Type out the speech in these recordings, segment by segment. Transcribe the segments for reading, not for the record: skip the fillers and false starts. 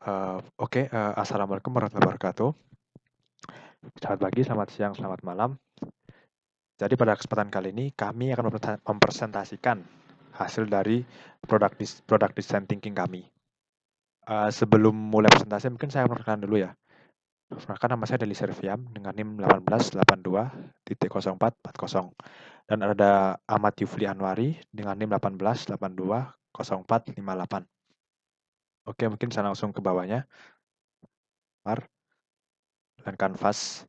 Assalamualaikum warahmatullahi wabarakatuh. Selamat pagi, selamat siang, selamat malam. Jadi pada kesempatan kali ini kami akan mempresentasikan hasil dari product design thinking kami. Sebelum mulai presentasi mungkin saya perkenalkan dulu ya. Perkenalkan, nama saya Deli Serviam dengan NIM 1882.0440 dan ada Ahmad Yufli Anwari dengan NIM 18820458. Oke, mungkin saya langsung ke bawahnya. Line canvas.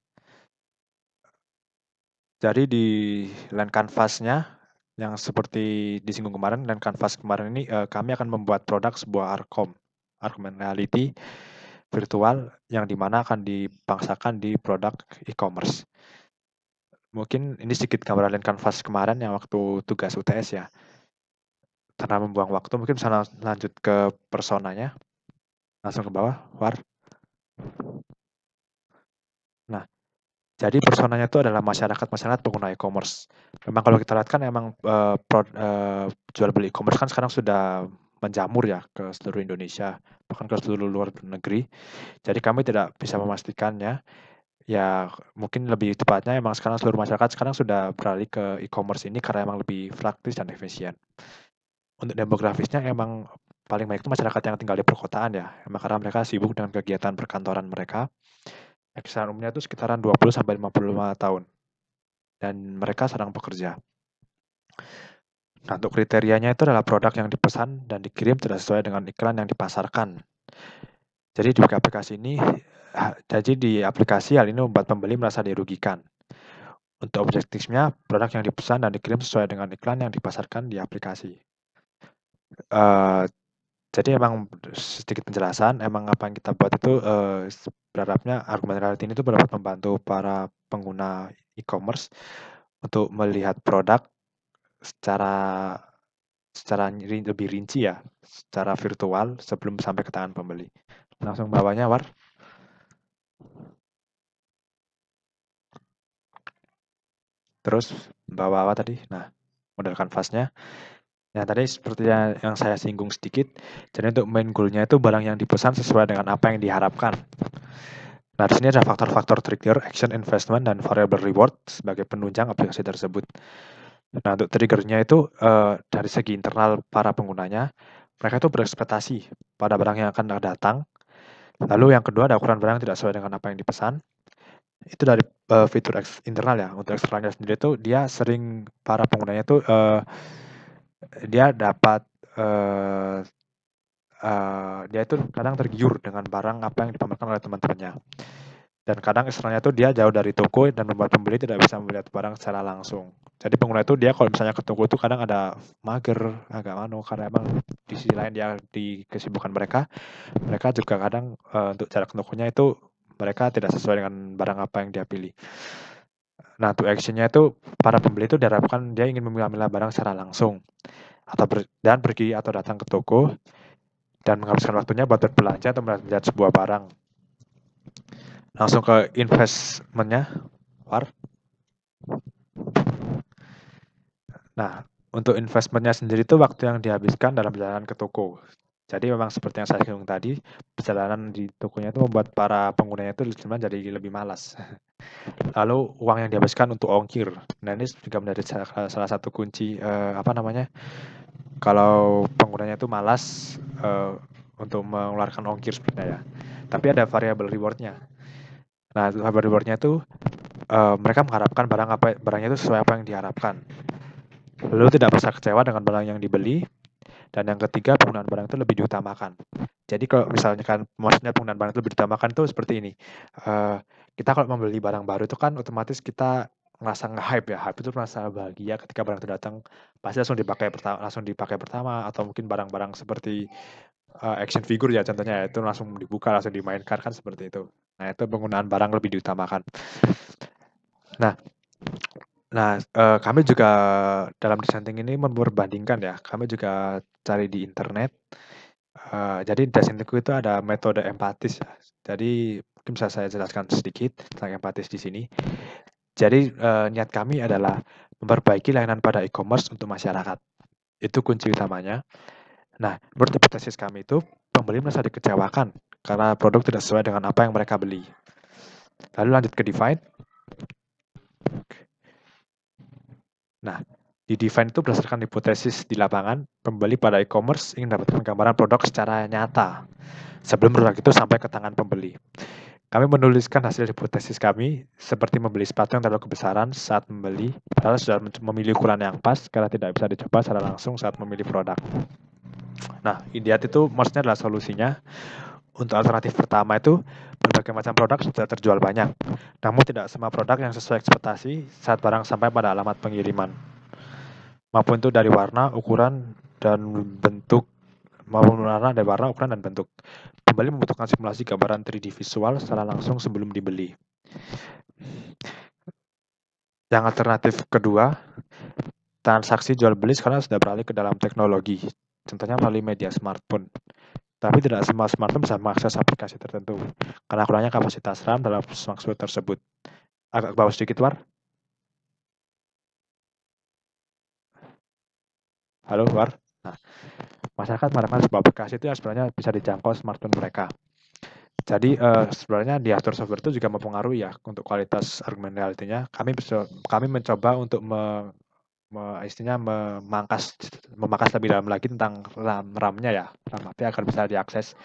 Jadi di line canvas-nya yang seperti disinggung kemarin, line canvas kemarin ini kami akan membuat produk sebuah augmented reality virtual yang dimana akan dipaksakan di produk e-commerce. Mungkin ini sedikit gambaran line canvas kemarin yang waktu tugas UTS ya. Karena membuang waktu, mungkin bisa lanjut ke personanya. Langsung ke bawah, War. Nah, jadi personanya itu adalah masyarakat pengguna e-commerce. Memang kalau kita lihat kan emang jual beli e-commerce kan sekarang sudah menjamur ya ke seluruh Indonesia, bahkan ke seluruh luar negeri. Jadi kami tidak bisa memastikannya. Ya mungkin lebih tepatnya emang sekarang seluruh masyarakat sekarang sudah beralih ke e-commerce ini karena emang lebih praktis dan efisien. Untuk demografisnya emang paling banyak itu masyarakat yang tinggal di perkotaan ya, emang karena mereka sibuk dengan kegiatan perkantoran mereka. Kisaran umurnya itu sekitaran 20-55 tahun. Dan mereka sedang bekerja. Nah, untuk kriterianya itu adalah produk yang dipesan dan dikirim tidak sesuai dengan iklan yang dipasarkan. Jadi di aplikasi hal ini membuat pembeli merasa dirugikan. Untuk objektifnya, produk yang dipesan dan dikirim sesuai dengan iklan yang dipasarkan di aplikasi. Jadi emang sedikit penjelasan, emang apa yang kita buat itu berharapnya augmented reality ini tuh dapat membantu para pengguna e-commerce untuk melihat produk secara lebih rinci ya, secara virtual sebelum sampai ke tangan pembeli. Langsung bawahnya, War. Terus bawa apa tadi? Nah, model kanvasnya. Nah, tadi seperti yang saya singgung sedikit, jadi untuk main goal-nya itu barang yang dipesan sesuai dengan apa yang diharapkan. Nah, di sini ada faktor-faktor trigger, action, investment, dan variable reward sebagai penunjang aplikasi tersebut. Nah, untuk triggernya itu dari segi internal para penggunanya, mereka itu berekspektasi pada barang yang akan datang. Lalu yang kedua ada ukuran barang yang tidak sesuai dengan apa yang dipesan. Itu dari fitur internal ya. Untuk eksternalnya sendiri itu dia sering para penggunanya itu dia dapat dia itu kadang tergiur dengan barang apa yang dipamerkan oleh teman-temannya. Dan kadang eksternalnya itu dia jauh dari toko dan membuat pembeli tidak bisa melihat barang secara langsung. Jadi pengguna itu dia kalau misalnya ke toko itu kadang ada mager, agak karena emang di sisi lain dia di kesibukan mereka juga kadang untuk jarak ke tokonya itu mereka tidak sesuai dengan barang apa yang dia pilih. Nah, untuk action-nya itu para pembeli itu diharapkan dia ingin memilah-milah barang secara langsung dan pergi atau datang ke toko dan menghabiskan waktunya buat berbelanja atau melihat sebuah barang. Langsung ke investment-nya, War. Nah, untuk investment-nya sendiri itu waktu yang dihabiskan dalam perjalanan ke toko. Jadi memang seperti yang saya singgung tadi, perjalanan di tokonya itu membuat para penggunanya itu sebenarnya jadi lebih malas. Lalu uang yang dihabiskan untuk ongkir. Nah, ini juga menjadi salah satu kunci kalau penggunanya itu malas untuk mengeluarkan ongkir sebenarnya ya. Tapi ada variable reward-nya. Nah, variable reward-nya itu mereka mengharapkan barangnya itu sesuai apa yang diharapkan. Lalu tidak merasa kecewa dengan barang yang dibeli. Dan yang ketiga, penggunaan barang itu lebih diutamakan. Jadi kalau misalnya kan, maksudnya penggunaan barang itu lebih diutamakan itu seperti ini. Kita kalau membeli barang baru itu kan otomatis kita ngerasa nge-hype ya. Hype itu merasa bahagia ketika barang itu datang. Pasti langsung dipakai pertama. Atau mungkin barang-barang seperti action figure ya contohnya. Itu langsung dibuka, langsung dimainkan kan seperti itu. Nah, itu penggunaan barang lebih diutamakan. Nah, kami juga dalam desain thinking ini memperbandingkan ya, kami juga cari di internet. Jadi desain thinking itu ada metode empatis ya. Jadi mungkin bisa saya jelaskan sedikit tentang empatis di sini. Jadi niat kami adalah memperbaiki layanan pada e-commerce untuk masyarakat. Itu kunci utamanya. Nah, menurut hipotesis kami itu pembeli merasa dikecewakan karena produk tidak sesuai dengan apa yang mereka beli. Lalu lanjut ke define. Nah, di define itu berdasarkan hipotesis di lapangan, pembeli pada e-commerce ingin mendapatkan gambaran produk secara nyata sebelum produk itu sampai ke tangan pembeli. Kami menuliskan hasil hipotesis kami, seperti membeli sepatu yang terlalu kebesaran saat membeli, padahal sudah memilih ukuran yang pas karena tidak bisa dicoba secara langsung saat memilih produk. Nah, Indiat itu maksudnya adalah solusinya. Untuk alternatif pertama itu, berbagai macam produk sudah terjual banyak, namun tidak semua produk yang sesuai ekspektasi saat barang sampai pada alamat pengiriman. Maupun itu dari warna, ukuran, dan bentuk, ukuran, dan bentuk. Pembeli membutuhkan simulasi gambaran 3D visual secara langsung sebelum dibeli. Yang alternatif kedua, transaksi jual beli sekarang sudah beralih ke dalam teknologi, contohnya melalui media smartphone. Tapi tidak semua smartphone bisa mengakses aplikasi tertentu, karena kurangnya kapasitas RAM dalam smartphone tersebut. Agak ke bawah sedikit, War. Halo, War. Nah, masyarakat mengharapkan sebuah aplikasi itu yang sebenarnya bisa dijangkau smartphone mereka. Jadi sebenarnya di hardware software itu juga mempengaruhi ya untuk kualitas argumen reality-nya. Kami mencoba untuk istilahnya memangkas lebih dalam lagi tentang RAM-nya ya, RAM HP agar bisa diakses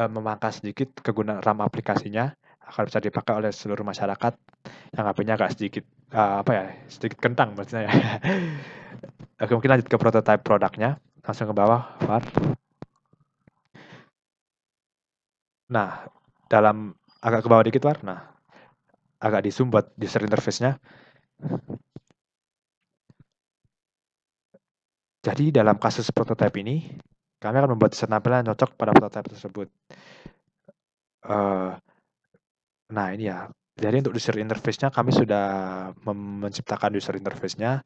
memangkas sedikit kegunaan RAM aplikasinya agar bisa dipakai oleh seluruh masyarakat yang HP-nya agak sedikit sedikit kentang maksudnya ya. Oke, mungkin lanjut ke prototype produknya, langsung ke bawah, Far. Nah, agak ke bawah dikit, War. Nah, agak di zoom buat user interface-nya. Jadi dalam kasus prototype ini, kami akan membuat desain tampilan yang cocok pada prototype tersebut. Nah ini ya, jadi untuk user interface-nya kami sudah menciptakan user interface-nya,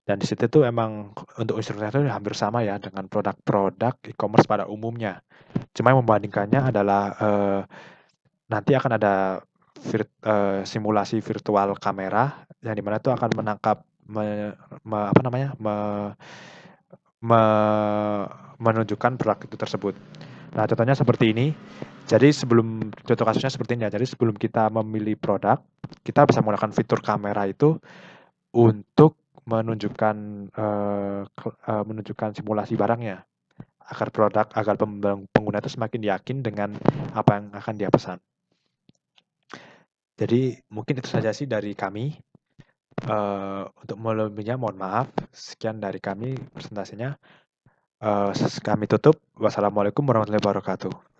dan di situ tuh emang untuk user interface itu hampir sama ya dengan produk-produk e-commerce pada umumnya. Cuma yang membandingkannya adalah nanti akan ada simulasi virtual kamera yang dimana itu akan menangkap menunjukkan produk itu tersebut. Nah, contohnya seperti ini. Jadi contoh kasusnya seperti ini ya. Jadi sebelum kita memilih produk, kita bisa menggunakan fitur kamera itu untuk menunjukkan simulasi barangnya agar pengguna itu semakin yakin dengan apa yang akan dia pesan. Jadi mungkin itu saja sih dari kami. Untuk melebihnya mohon maaf. Sekian dari kami presentasinya. Kami tutup. Wassalamualaikum warahmatullahi wabarakatuh.